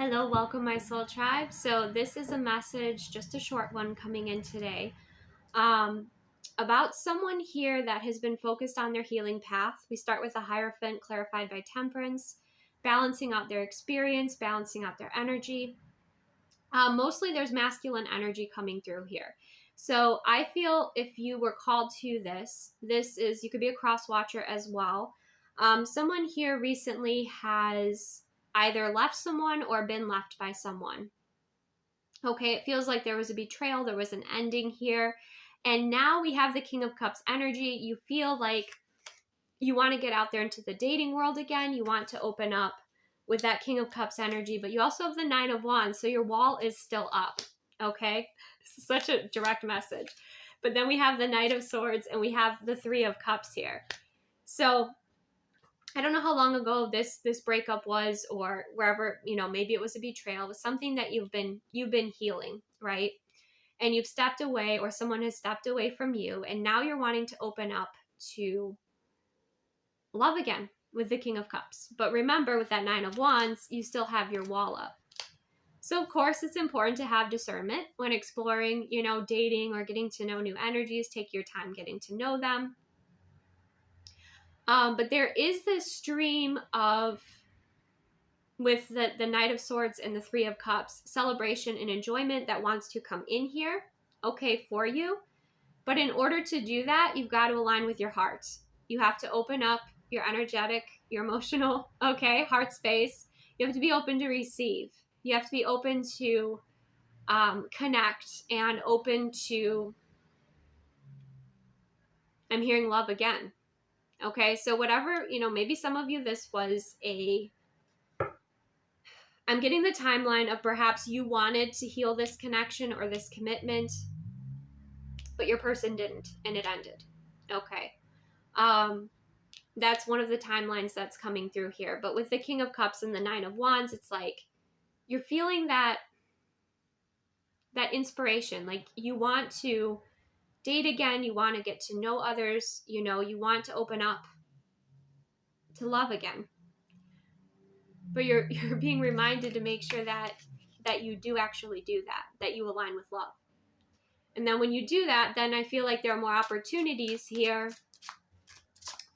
Hello, welcome my soul tribe. So this is a message, just a short one coming in today, about someone here that has been focused on their healing path. We start with a Hierophant clarified by Temperance, balancing out their experience, balancing out their energy. Mostly there's masculine energy coming through here. So I feel if you were called to this is, you could be a cross watcher as well. Someone here recently has either left someone or been left by someone. Okay, it feels like there was a betrayal, there was an ending here. And now we have the King of Cups energy. You feel like you want to get out there into the dating world again. You want to open up with that King of Cups energy, but you also have the Nine of Wands, so your wall is still up, okay? This is such a direct message. But then we have the Knight of Swords and we have the Three of Cups here. So I don't know how long ago this breakup was, or wherever, maybe it was a betrayal. It was something that you've been healing, right? And you've stepped away, or someone has stepped away from you, and now you're wanting to open up to love again with the King of Cups. But remember, with that Nine of Wands, you still have your wall up. So of course it's important to have discernment when exploring, dating or getting to know new energies. Take your time getting to know them. But there is this stream of, with the Knight of Swords and the Three of Cups, celebration and enjoyment that wants to come in here, okay, for you. But in order to do that, you've got to align with your heart. You have to open up your energetic, your emotional, okay, heart space. You have to be open to receive. You have to be open to connect and open to, I'm hearing love again. Okay, so whatever, maybe some of you, this was I'm getting the timeline of perhaps you wanted to heal this connection or this commitment, but your person didn't, and it ended. Okay. That's one of the timelines that's coming through here. But with the King of Cups and the Nine of Wands, it's like you're feeling that inspiration. Like you want to date again. You want to get to know others. You want to open up to love again. But you're being reminded to make sure that you do actually do that you align with love. And then when you do that, then I feel like there are more opportunities here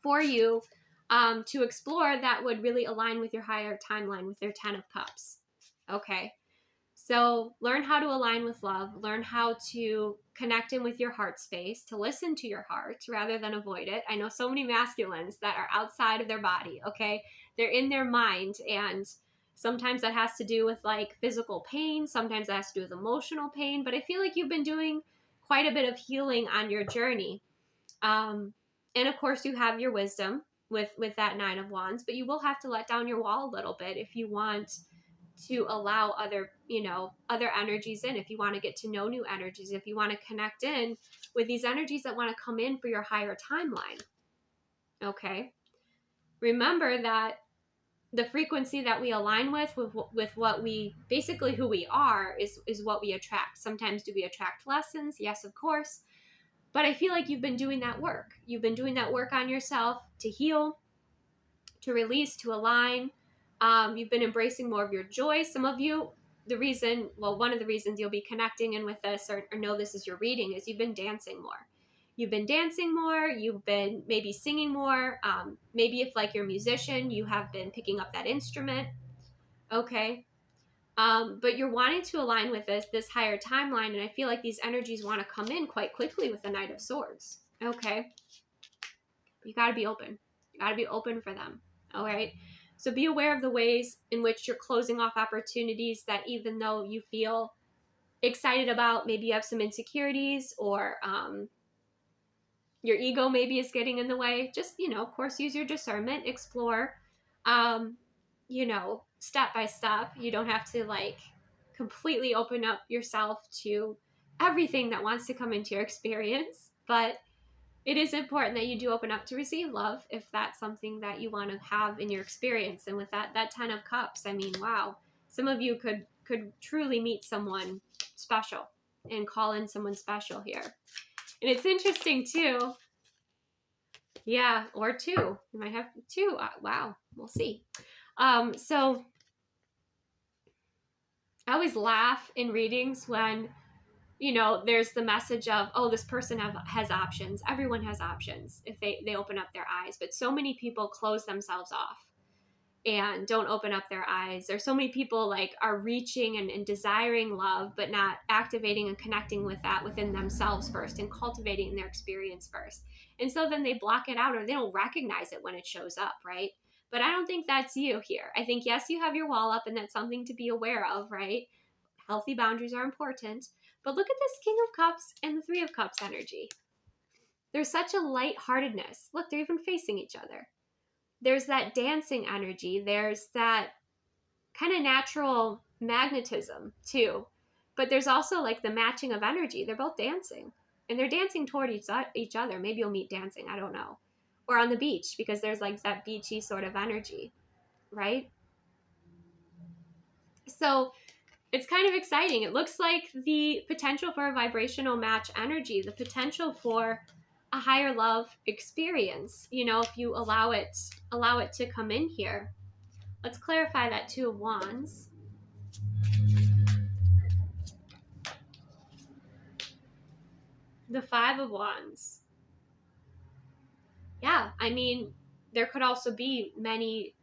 for you to explore that would really align with your higher timeline, with their 10 of Cups. Okay. So learn how to align with love, learn how to connect in with your heart space, to listen to your heart rather than avoid it. I know so many masculines that are outside of their body, okay? They're in their mind, and sometimes that has to do with like physical pain, sometimes that has to do with emotional pain, but I feel like you've been doing quite a bit of healing on your journey. And of course you have your wisdom with that Nine of Wands, but you will have to let down your wall a little bit if you want to allow other energies in, if you want to get to know new energies, if you want to connect in with these energies that want to come in for your higher timeline. Okay. Remember that the frequency that we align with what we, basically who we are, is what we attract. Sometimes do we attract lessons? Yes, of course. But I feel like you've been doing that work. You've been doing that work on yourself to heal, to release, to align. You've been embracing more of your joy. Some of you, one of the reasons you'll be connecting in with this or know this is your reading is you've been dancing more. You've been dancing more. You've been maybe singing more. Maybe if like you're a musician, you have been picking up that instrument. Okay. But you're wanting to align with this higher timeline. And I feel like these energies want to come in quite quickly with the Knight of Swords. Okay. You got to be open. You got to be open for them. All right. So be aware of the ways in which you're closing off opportunities that, even though you feel excited about, maybe you have some insecurities, or your ego maybe is getting in the way. Just, of course, use your discernment, explore, step by step. You don't have to like completely open up yourself to everything that wants to come into your experience, but it is important that you do open up to receive love if that's something that you want to have in your experience. And with that 10 of Cups, I mean, wow, some of you could truly meet someone special and call in someone special here. And it's interesting too. Yeah, or two. You might have two. Wow, we'll see. So I always laugh in readings when, there's the message of, oh, this person has options. Everyone has options if they open up their eyes. But so many people close themselves off and don't open up their eyes. There's so many people like are reaching and desiring love, but not activating and connecting with that within themselves first and cultivating their experience first. And so then they block it out or they don't recognize it when it shows up, right? But I don't think that's you here. I think, yes, you have your wall up and that's something to be aware of, right? Healthy boundaries are important. But look at this King of Cups and the Three of Cups energy. There's such a lightheartedness. Look, they're even facing each other. There's that dancing energy. There's that kind of natural magnetism too. But there's also like the matching of energy. They're both dancing and they're dancing toward each other. Maybe you'll meet dancing. I don't know. Or on the beach because there's like that beachy sort of energy, right? So it's kind of exciting. It looks like the potential for a vibrational match energy, the potential for a higher love experience, if you allow it to come in here. Let's clarify that Two of Wands. The Five of Wands. Yeah, I mean, there could also be many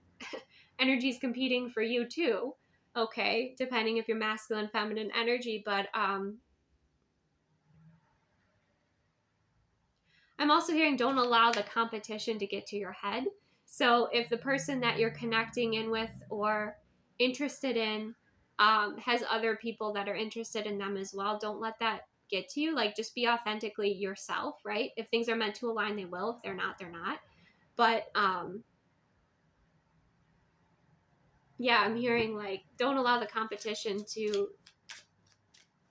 energies competing for you too. Okay, depending if you're masculine, feminine energy, but I'm also hearing don't allow the competition to get to your head. So if the person that you're connecting in with or interested in has other people that are interested in them as well, don't let that get to you. Like, just be authentically yourself, right? If things are meant to align, they will. If they're not, they're not. But yeah, I'm hearing like don't allow the competition to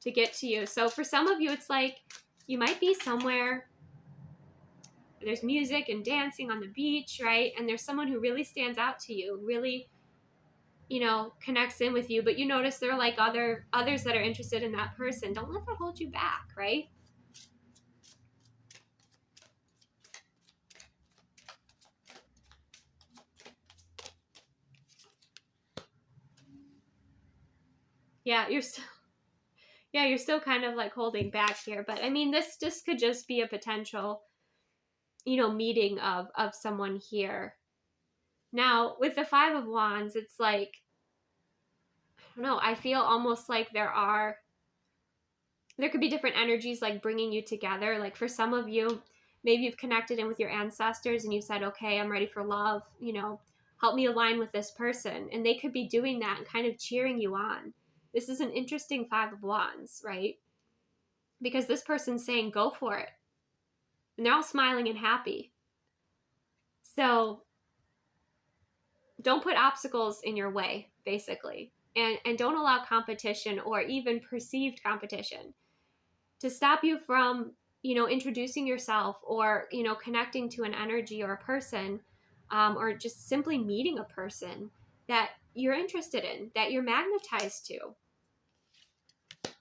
get to you. So for some of you, it's like you might be somewhere, there's music and dancing on the beach, right? And there's someone who really stands out to you, really, connects in with you, but you notice there are like others that are interested in that person. Don't let that hold you back, right? Yeah, you're still kind of like holding back here, but I mean, this just could just be a potential, meeting of someone here. Now, with the Five of Wands, it's like, I don't know, I feel almost like there could be different energies like bringing you together. Like for some of you, maybe you've connected in with your ancestors and you said, okay, I'm ready for love, help me align with this person. And they could be doing that and kind of cheering you on. This is an interesting Five of Wands, right? Because this person's saying, go for it. And they're all smiling and happy. So don't put obstacles in your way, basically. And don't allow competition or even perceived competition to stop you from, introducing yourself or, connecting to an energy or a person, or just simply meeting a person that you're interested in, that you're magnetized to.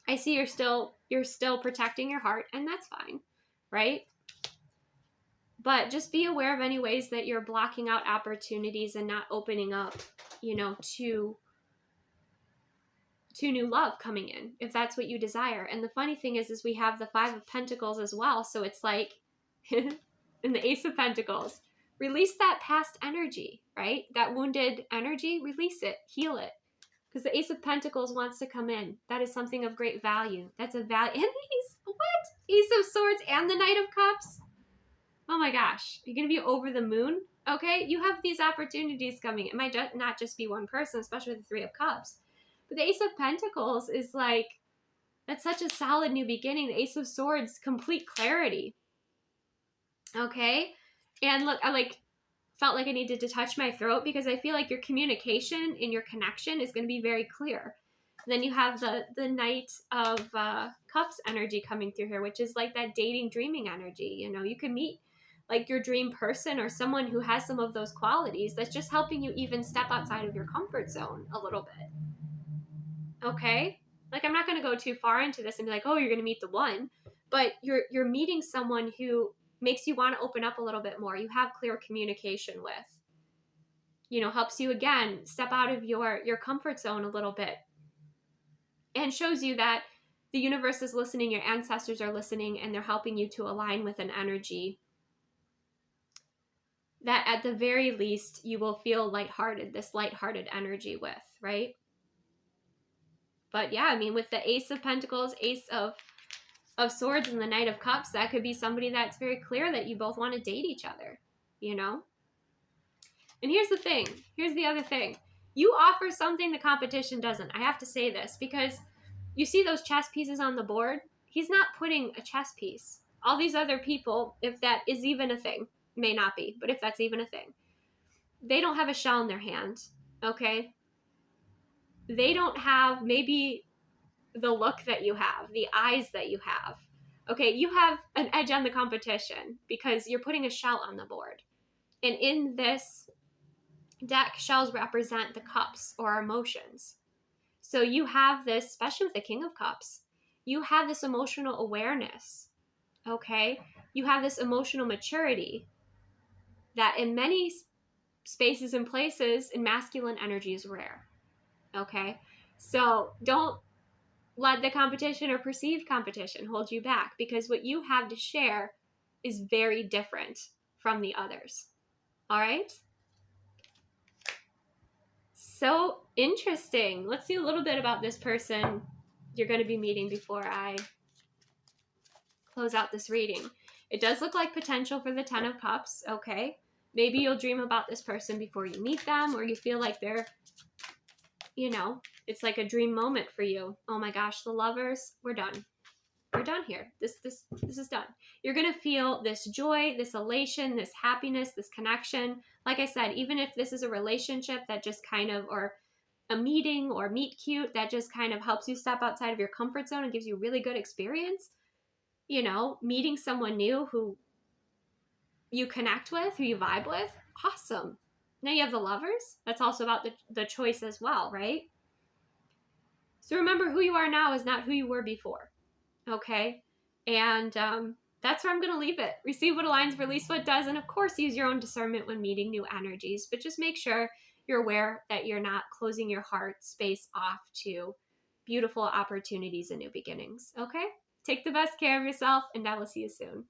I see you're still protecting your heart, and that's fine, right? But just be aware of any ways that you're blocking out opportunities and not opening up, to new love coming in, if that's what you desire. And the funny thing is we have the Five of Pentacles as well. So it's like, in the Ace of Pentacles, release that past energy, right? That wounded energy, release it, heal it. Because the Ace of Pentacles wants to come in. That is something of great value. That's a value. And Ace of Swords and the Knight of Cups. Oh my gosh. You're going to be over the moon. Okay. You have these opportunities coming. It might not just be one person, especially with the Three of Cups. But the Ace of Pentacles is like, that's such a solid new beginning. The Ace of Swords, complete clarity. Okay. And look, I felt like I needed to touch my throat because I feel like your communication and your connection is going to be very clear. And then you have the Knight of Cups energy coming through here, which is like that dating, dreaming energy. You can meet like your dream person or someone who has some of those qualities that's just helping you even step outside of your comfort zone a little bit. Okay? Like, I'm not going to go too far into this and be like, oh, you're going to meet the one. But you're meeting someone who makes you want to open up a little bit more. You have clear communication with. Helps you, again, step out of your comfort zone a little bit. and shows you that the universe is listening, your ancestors are listening, and they're helping you to align with an energy that at the very least you will feel lighthearted, this lighthearted energy with, right? But yeah, I mean, with the Ace of Pentacles, Ace of Swords, and the Knight of Cups, that could be somebody that's very clear that you both want to date each other, you know? And here's the thing. Here's the other thing. You offer something the competition doesn't. I have to say this because you see those chess pieces on the board? He's not putting a chess piece. All these other people, if that is even a thing, may not be, but if that's even a thing, they don't have a shell in their hand, okay? They don't have maybe the look that you have, the eyes that you have. Okay, you have an edge on the competition because you're putting a shell on the board. And in this deck, shells represent the cups or our emotions. So you have this, especially with the King of Cups, you have this emotional awareness, okay? You have this emotional maturity that in many spaces and places in masculine energy is rare, okay? So don't let the competition or perceived competition hold you back, because what you have to share is very different from the others, all right? So interesting. Let's see a little bit about this person you're going to be meeting before I close out this reading. It does look like potential for the Ten of Cups, okay? Maybe you'll dream about this person before you meet them, or you feel like they're, you know, it's like a dream moment for you. Oh my gosh, the Lovers, we're done. We're done here. This is done. You're going to feel this joy, this elation, this happiness, this connection. Like I said, even if this is a relationship that just kind of, or a meeting or meet cute that just kind of helps you step outside of your comfort zone and gives you really good experience, you know, meeting someone new who you connect with, who you vibe with, awesome. Now you have the Lovers. That's also about the choice as well, right? So remember, who you are now is not who you were before, okay? And that's where I'm going to leave it. Receive what aligns, release what does, and of course use your own discernment when meeting new energies, but just make sure you're aware that you're not closing your heart space off to beautiful opportunities and new beginnings, okay? Take the best care of yourself, and I will see you soon.